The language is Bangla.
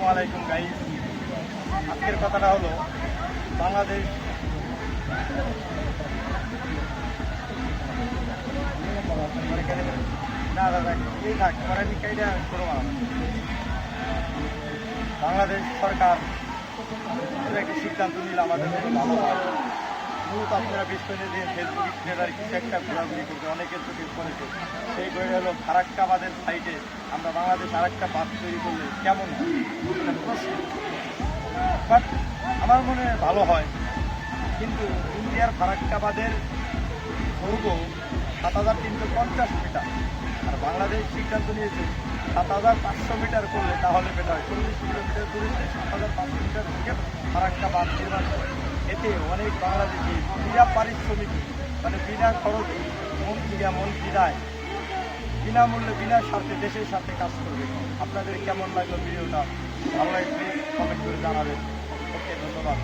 আসসালামু আলাইকুম গাইস। আজকের কথাটা হলো বাংলাদেশ বাংলাদেশ সরকার একটি সিদ্ধান্ত নিল আমাদের জন্য ভালো হয়। মূলত আপনারা বিষয়ে যে ফেসবুক ট্রেলার কিছু একটা ঘোরাঘুরি করছে, অনেকের চোখে পড়েছে। সেই করে হলো ফারাক্কাবাদের সাইডে আমরা বাংলাদেশ আরেকটা বাঁধ তৈরি করলে কেমন হয়, বাট আমার মনে হয় ভালো হয়। কিন্তু ইন্ডিয়ার ফারাক্কাবাদের দৈর্ঘ্য ৭,৩৫০ মিটার, আর বাংলাদেশ সিদ্ধান্ত নিয়েছে ৭,৫০০ মিটার করলে তাহলে বেটার হয়। ৪০ কিলোমিটার দূরে ৭,৫০০ মিটার থেকে ফারাক্কাবাদ নির্মাণ করে। এতে অনেক বাংলাদেশি বিনা পারিশ্রমিক, মানে বিনা খরচে, মন থেকে মন বিনায়, বিনামূল্যে, বিনা স্বার্থে দেশের সাথে কাজ করবে। আপনাদের কেমন লাগলো ভিডিওটা? ভালো লাগলে কমেন্ট করে জানাবেন। ওকে, ধন্যবাদ।